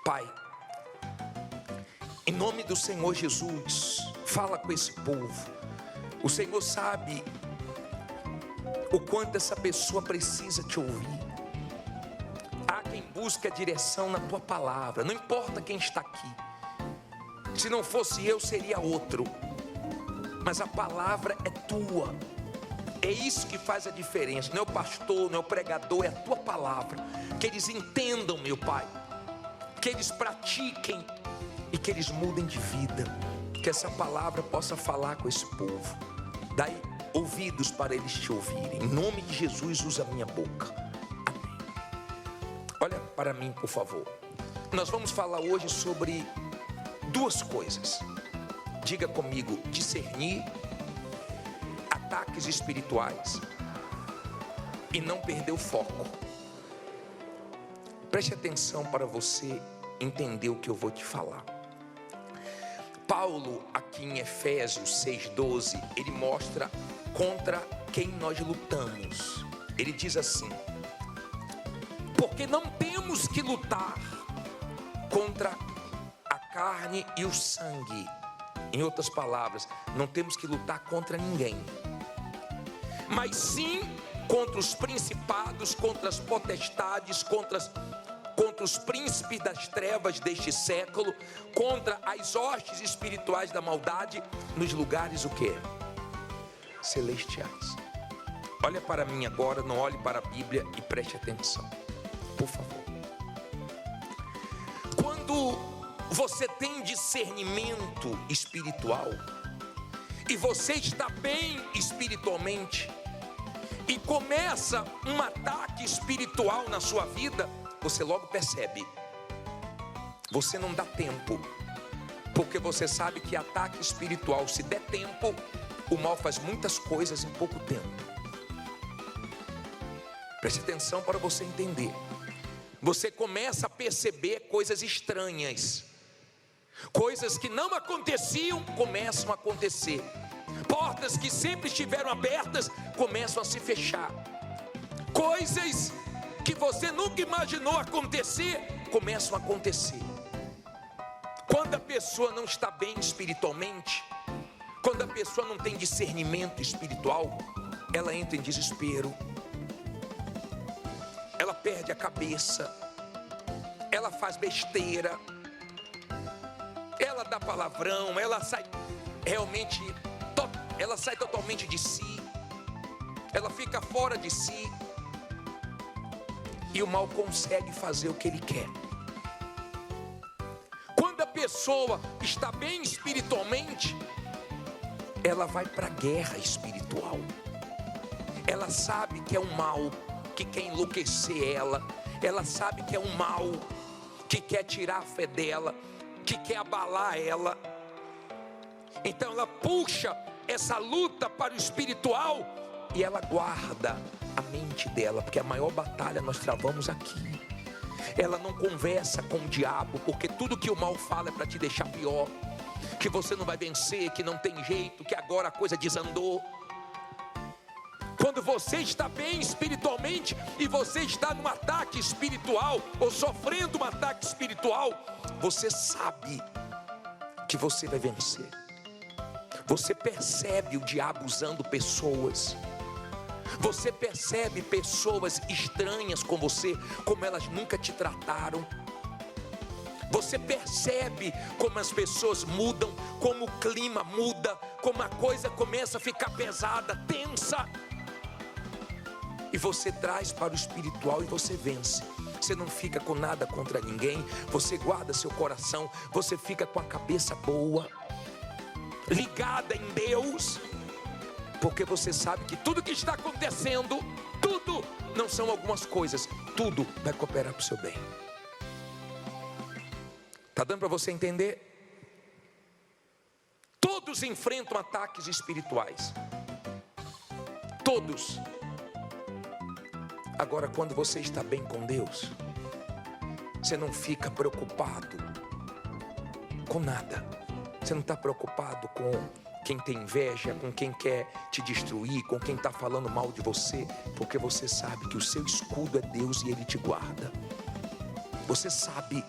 Pai, em nome do Senhor Jesus, fala com esse povo. O Senhor sabe o quanto essa pessoa precisa te ouvir. Há quem busque a direção na tua palavra, não importa quem está aqui. Se não fosse eu, seria outro. Mas a palavra é tua. É isso que faz a diferença. Não é o pastor, não é o pregador, é a tua palavra. Que eles entendam, meu Pai. Que eles pratiquem e que eles mudem de vida. Que essa palavra possa falar com esse povo. Dai ouvidos para eles te ouvirem. Em nome de Jesus, usa a minha boca. Amém. Olha para mim, por favor. Nós vamos falar hoje sobre duas coisas. Diga comigo: discernir ataques espirituais e não perder o foco. Preste atenção para você entender o que eu vou te falar. Paulo, aqui em Efésios 6,12, ele mostra contra quem nós lutamos. Ele diz assim: porque não temos que lutar contra a carne e o sangue. Em outras palavras, não temos que lutar contra ninguém, mas sim contra os principados, contra as potestades, contra os príncipes das trevas deste século, contra as hostes espirituais da maldade nos lugares o quê? Celestiais. Olha para mim agora, não olhe para a Bíblia e preste atenção, por favor. Quando você tem discernimento espiritual e você está bem espiritualmente e começa um ataque espiritual na sua vida, você logo percebe. Você não dá tempo, porque você sabe que ataque espiritual, se der tempo, o mal faz muitas coisas em pouco tempo. Preste atenção para você entender. Você começa a perceber coisas estranhas, coisas que não aconteciam começam a acontecer. Portas que sempre estiveram abertas começam a se fechar. Coisas que você nunca imaginou acontecer começam a acontecer. Quando a pessoa não está bem espiritualmente, quando a pessoa não tem discernimento espiritual, ela entra em desespero, ela perde a cabeça, ela faz besteira, ela dá palavrão, ela sai totalmente de si, ela fica fora de si, e o mal consegue fazer o que ele quer. Quando a pessoa está bem espiritualmente, ela vai para a guerra espiritual. Ela sabe que é um mal que quer enlouquecer ela. Ela sabe que é um mal que quer tirar a fé dela, que quer abalar ela. Então ela puxa essa luta para o espiritual e ela guarda a mente dela, porque a maior batalha nós travamos aqui. Ela não conversa com o diabo, porque tudo que o mal fala é para te deixar pior, que você não vai vencer, que não tem jeito, que agora a coisa desandou. Quando você está bem espiritualmente e você está num ataque espiritual ou sofrendo um ataque espiritual, você sabe que você vai vencer. Você percebe o diabo usando pessoas. Você percebe pessoas estranhas com você, como elas nunca te trataram. Você percebe como as pessoas mudam, como o clima muda, como a coisa começa a ficar pesada, tensa. E você traz para o espiritual e você vence. Você não fica com nada contra ninguém, você guarda seu coração, você fica com a cabeça boa, ligada em Deus, porque você sabe que tudo que está acontecendo, tudo, não são algumas coisas, tudo vai cooperar para o seu bem. Está dando para você entender? Todos enfrentam ataques espirituais, todos. Agora, quando você está bem com Deus, você não fica preocupado com nada. Você não está preocupado com quem tem inveja, com quem quer te destruir, com quem está falando mal de você, porque você sabe que o seu escudo é Deus e Ele te guarda. Você sabe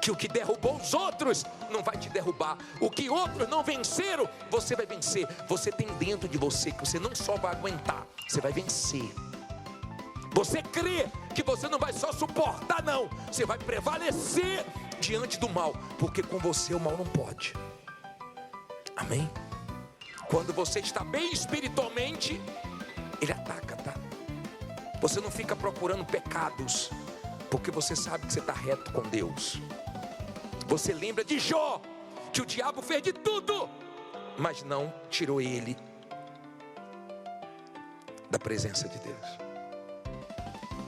que o que derrubou os outros não vai te derrubar. O que outros não venceram, você vai vencer. Você tem dentro de você que você não só vai aguentar, você vai vencer. Você crê que você não vai só suportar, não. Você vai prevalecer diante do mal, porque com você o mal não pode. Amém? Quando você está bem espiritualmente, ele ataca, tá? Você não fica procurando pecados, porque você sabe que você está reto com Deus. Você lembra de Jó, que o diabo fez de tudo, mas não tirou ele da presença de Deus.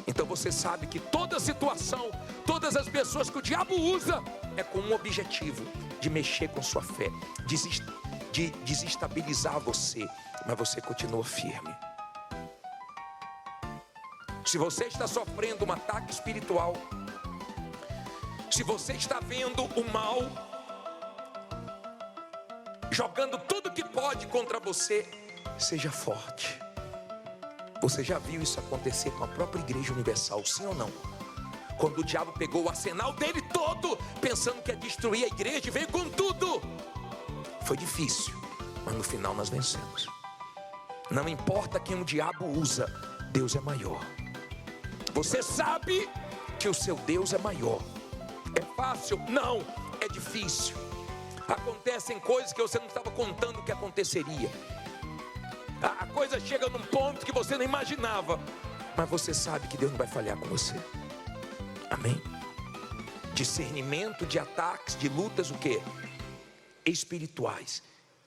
Então você sabe que toda situação, todas as pessoas que o diabo usa, é com um objetivo: de mexer com sua fé, de desestabilizar você, mas você continua firme. Se você está sofrendo um ataque espiritual, se você está vendo o mal jogando tudo que pode contra você, seja forte. Você já viu isso acontecer com a própria Igreja Universal, sim ou não? Quando o diabo pegou o arsenal dele todo, pensando que ia destruir a igreja, e veio com tudo. Foi difícil, mas no final nós vencemos. Não importa quem o diabo usa, Deus é maior. Você sabe que o seu Deus é maior. É fácil? Não, é difícil. Acontecem coisas que você não estava contando que aconteceria. A coisa chega num ponto que você não imaginava, mas você sabe que Deus não vai falhar com você. Amém? Discernimento de ataques, de lutas, o quê? Espirituais,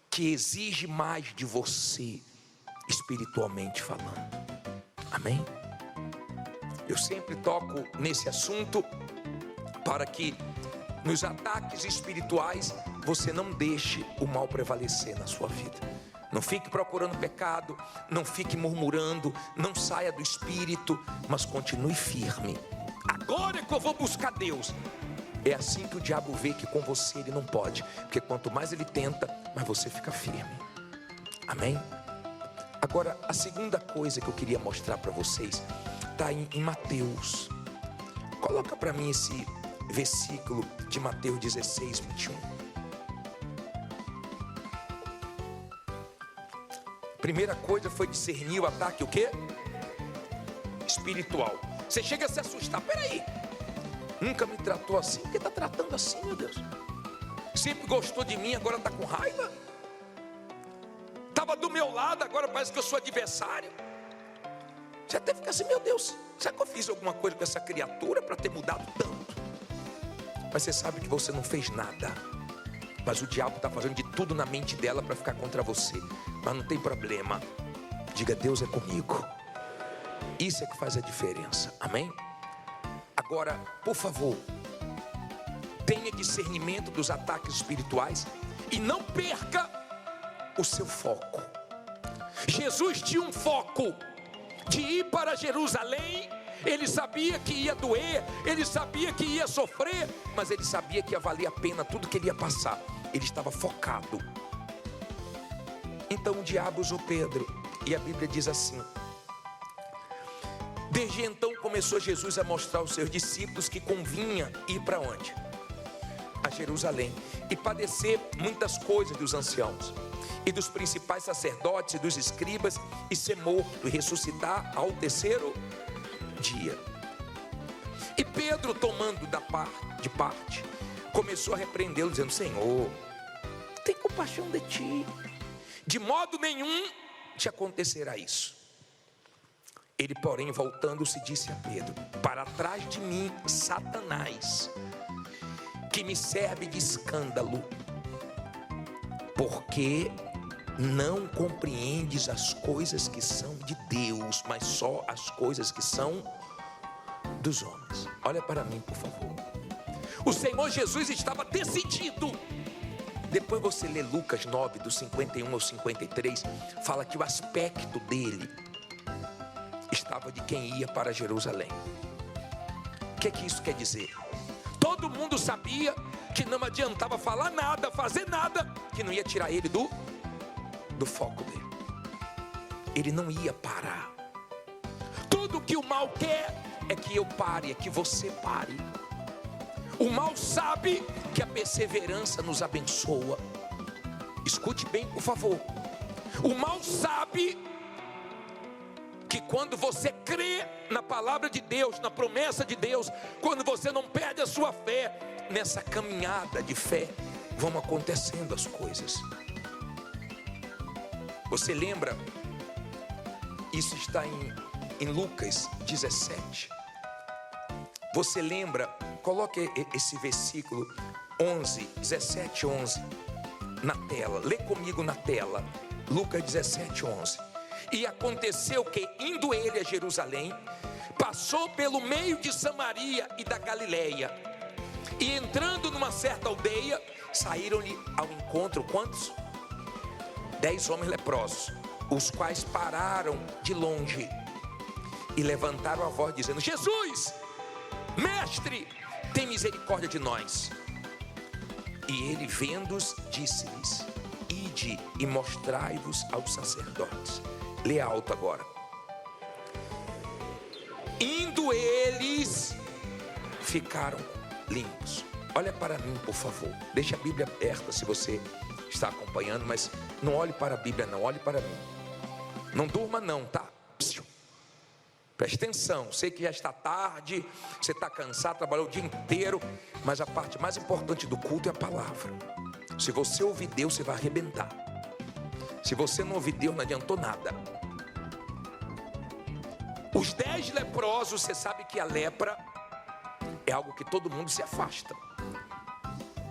que exige mais de você, espiritualmente falando. Amém? Eu sempre toco nesse assunto para que nos ataques espirituais você não deixe o mal prevalecer na sua vida. Não fique procurando pecado, não fique murmurando, não saia do espírito, mas continue firme. Agora é que eu vou buscar Deus. É assim que o diabo vê que com você ele não pode, porque quanto mais ele tenta, mais você fica firme. Amém? Agora, a segunda coisa que eu queria mostrar para vocês está em Mateus. Coloca para mim esse versículo de Mateus 16, 21. Primeira coisa foi discernir o ataque, o quê? Espiritual. Você chega a se assustar, peraí, nunca me tratou assim, por que está tratando assim, meu Deus? Sempre gostou de mim, agora está com raiva? Estava do meu lado, agora parece que eu sou adversário. Você até fica assim, meu Deus, será que eu fiz alguma coisa com essa criatura para ter mudado tanto? Mas você sabe que você não fez nada, mas o diabo está fazendo de tudo na mente dela para ficar contra você. Mas não tem problema, diga: Deus é comigo. Isso é que faz a diferença, amém? Agora, por favor, tenha discernimento dos ataques espirituais e não perca o seu foco. Jesus tinha um foco de ir para Jerusalém. Ele sabia que ia doer, ele sabia que ia sofrer, mas ele sabia que ia valer a pena tudo que ele ia passar. Ele estava focado. Então o diabo usou Pedro, e a Bíblia diz assim: desde então começou Jesus a mostrar aos seus discípulos que convinha ir para onde? A Jerusalém, e padecer muitas coisas dos anciãos e dos principais sacerdotes e dos escribas, e ser morto e ressuscitar ao terceiro dia. E Pedro, tomando de parte, começou a repreendê-lo, dizendo: Senhor, tem compaixão de ti, de modo nenhum te acontecerá isso. Ele, porém, voltando-se, disse a Pedro: para trás de mim, Satanás, que me serve de escândalo, porque não compreendes as coisas que são de Deus, mas só as coisas que são dos homens. Olha para mim, por favor. O Senhor Jesus estava decidido. Depois você lê Lucas 9, do 51 ao 53, fala que o aspecto dele estava de quem ia para Jerusalém. O que isso quer dizer? Todo mundo sabia que não adiantava falar nada, fazer nada, que não ia tirar ele do foco dele. Ele não ia parar. Tudo que o mal quer é que eu pare, é que você pare. O mal sabe que a perseverança nos abençoa. Escute bem, por favor. O mal sabe que quando você crê na palavra de Deus, na promessa de Deus, quando você não perde a sua fé, nessa caminhada de fé, vão acontecendo as coisas. Você lembra? Isso está em Lucas 17. Você lembra? Coloque esse versículo 11, 17, 11 na tela. Lê comigo na tela. Lucas 17, 11. E aconteceu que, indo ele a Jerusalém, passou pelo meio de Samaria e da Galileia. E entrando numa certa aldeia, saíram-lhe ao encontro, quantos? 10 homens leprosos, os quais pararam de longe e levantaram a voz dizendo: Jesus, mestre, tem misericórdia de nós. E ele, vendo-os, disse-lhes: ide e mostrai-vos aos sacerdotes. Lê alto agora. Indo eles, ficaram limpos. Olha para mim, por favor. Deixa a Bíblia aberta se você está acompanhando, mas não olhe para a Bíblia não, olhe para mim. Não durma não, tá? Preste atenção, sei que já está tarde, você está cansado, trabalhou o dia inteiro, mas a parte mais importante do culto é a palavra. Se você ouvir Deus, você vai arrebentar. Se você não ouvir Deus, não adiantou nada. Os 10 leprosos, você sabe que a lepra é algo que todo mundo se afasta.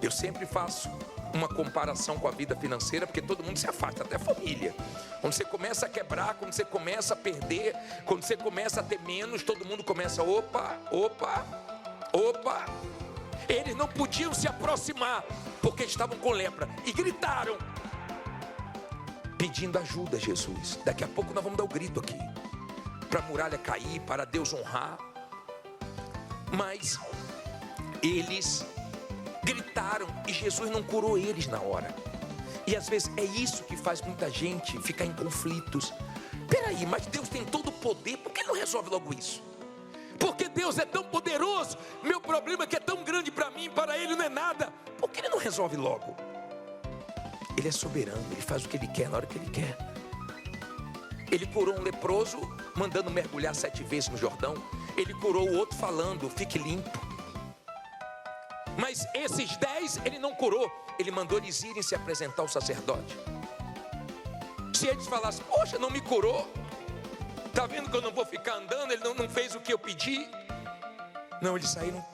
Eu sempre faço uma comparação com a vida financeira, porque todo mundo se afasta, até a família. Quando você começa a quebrar, quando você começa a perder, quando você começa a ter menos, todo mundo começa opa. Eles não podiam se aproximar, porque estavam com lepra, e gritaram, pedindo ajuda a Jesus. Daqui a pouco nós vamos dar o grito aqui, para a muralha cair, para Deus honrar. Mas eles gritaram e Jesus não curou eles na hora. E às vezes é isso que faz muita gente ficar em conflitos. Peraí, mas Deus tem todo o poder, por que Ele não resolve logo isso? Porque Deus é tão poderoso, meu problema é que é tão grande para mim, para Ele não é nada. Por que Ele não resolve logo? Ele é soberano, Ele faz o que Ele quer na hora que Ele quer. Ele curou um leproso mandando mergulhar 7 vezes no Jordão. Ele curou o outro falando, fique limpo. Mas esses 10 ele não curou. Ele mandou eles irem se apresentar ao sacerdote. Se eles falassem, poxa, não me curou, está vendo que eu não vou ficar andando, ele não fez o que eu pedi. Não, eles saíram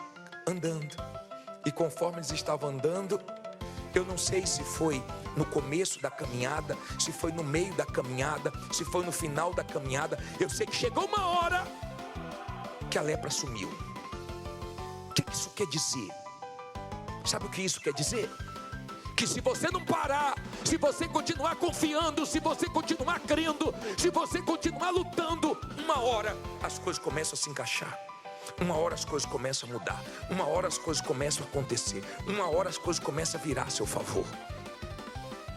andando. E conforme eles estavam andando, eu não sei se foi no começo da caminhada, se foi no meio da caminhada, se foi no final da caminhada. Eu sei que chegou uma hora que a lepra sumiu. O que isso quer dizer? Sabe o que isso quer dizer? Que se você não parar, se você continuar confiando, se você continuar crendo, se você continuar lutando, uma hora as coisas começam a se encaixar. Uma hora as coisas começam a mudar. Uma hora as coisas começam a acontecer. Uma hora as coisas começam a virar a seu favor.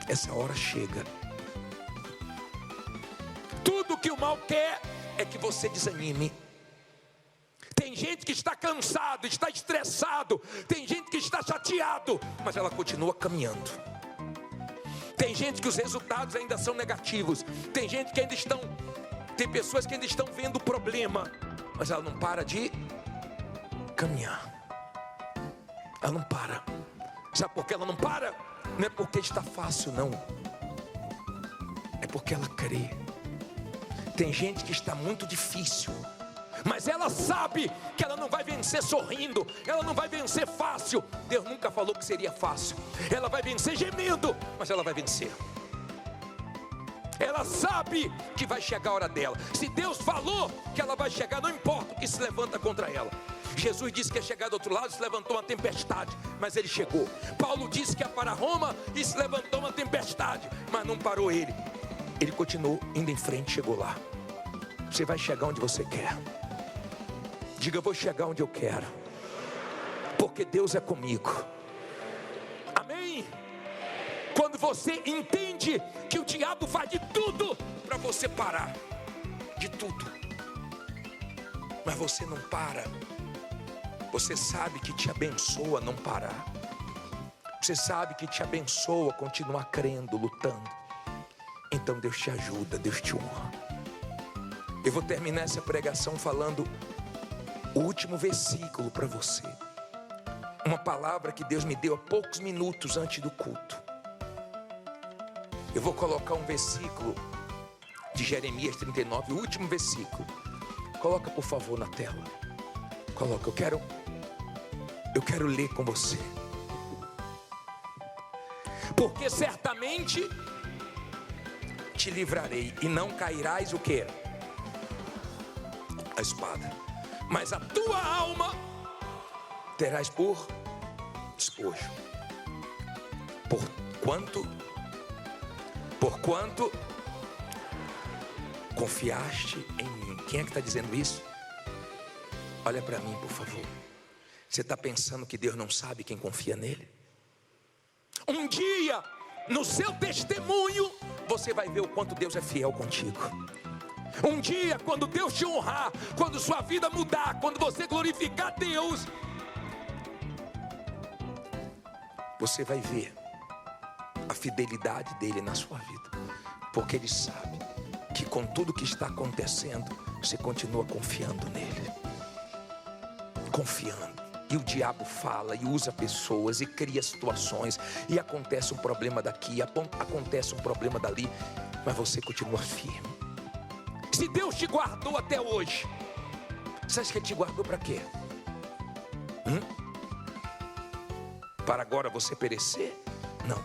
Essa hora chega. Tudo que o mal quer é que você desanime. Tem gente que está cansado, está estressado. Tem gente que está chateado, mas ela continua caminhando. Tem gente que os resultados ainda são negativos. Tem gente que ainda estão, tem pessoas que ainda estão vendo o problema, mas ela não para de caminhar. Ela não para. Sabe por que ela não para? Não é porque está fácil, não. É porque ela crê. Tem gente que está muito difícil, mas ela sabe que ela não vai vencer sorrindo. Ela não vai vencer fácil. Deus nunca falou que seria fácil. Ela vai vencer gemendo, mas ela vai vencer. Ela sabe que vai chegar a hora dela. Se Deus falou que ela vai chegar, não importa o que se levanta contra ela. Jesus disse que ia chegar do outro lado, se levantou uma tempestade, mas ele chegou. Paulo disse que ia para Roma e se levantou uma tempestade, mas não parou ele. Ele continuou indo em frente, chegou lá. Você vai chegar onde você quer. Diga, eu vou chegar onde eu quero, porque Deus é comigo. Amém? Quando você entende que o diabo faz de tudo para você parar, de tudo, mas você não para, Você sabe que te abençoa não parar. Você sabe que te abençoa continuar crendo, lutando. Então Deus te ajuda, Deus te honra. Eu vou terminar essa pregação falando o último versículo para você. Uma palavra que Deus me deu há poucos minutos antes do culto. Eu vou colocar um versículo de Jeremias 39, o último versículo. Coloca por favor na tela. Coloca, eu quero ler com você. Porque certamente te livrarei e não cairás o quê? A espada. Mas a tua alma terás por despojo. Porquanto confiaste em mim. Quem é que está dizendo isso? Olha para mim, por favor. Você está pensando que Deus não sabe quem confia nele? Um dia, no seu testemunho, você vai ver o quanto Deus é fiel contigo. Um dia, quando Deus te honrar, quando sua vida mudar, quando você glorificar Deus, você vai ver a fidelidade dele na sua vida. Porque ele sabe que com tudo que está acontecendo, você continua confiando nele. Confiando. E o diabo fala e usa pessoas e cria situações. E acontece um problema daqui, acontece um problema dali. Mas você continua firme. Se Deus te guardou até hoje, você acha que Ele te guardou para quê? Para agora você perecer? Não.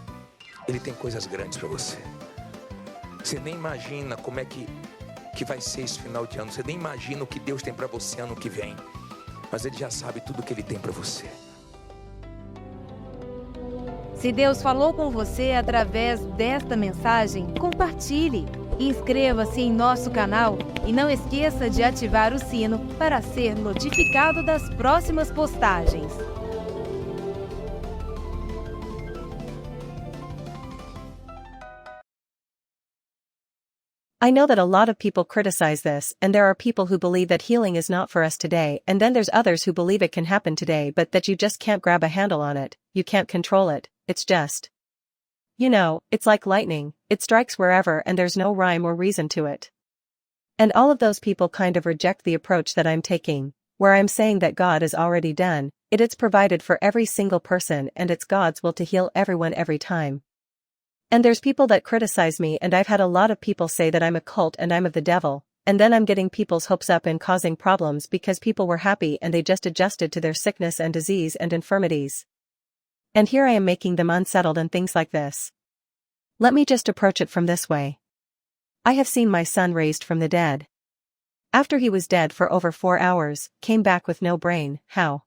Ele tem coisas grandes para você. Você nem imagina como é que vai ser esse final de ano. Você nem imagina o que Deus tem para você ano que vem. Mas Ele já sabe tudo o que Ele tem para você. Se Deus falou com você através desta mensagem, compartilhe. Inscreva-se em nosso canal e não esqueça de ativar o sino para ser notificado das próximas postagens. I know that a lot of people criticize this, and there are people who believe that healing is not for us today, and then there's others who believe it can happen today but that you just can't grab a handle on it, you can't control it, it's just. You know, it's like lightning, it strikes wherever and there's no rhyme or reason to it. And all of those people kind of reject the approach that I'm taking, where I'm saying that God is already done, it's provided for every single person and it's God's will to heal everyone every time. And there's people that criticize me, and I've had a lot of people say that I'm a cult and I'm of the devil, and then I'm getting people's hopes up and causing problems because people were happy and they just adjusted to their sickness and disease and infirmities. And here I am making them unsettled and things like this. Let me just approach it from this way. I have seen my son raised from the dead. After he was dead for over 4 hours, came back with no brain, how?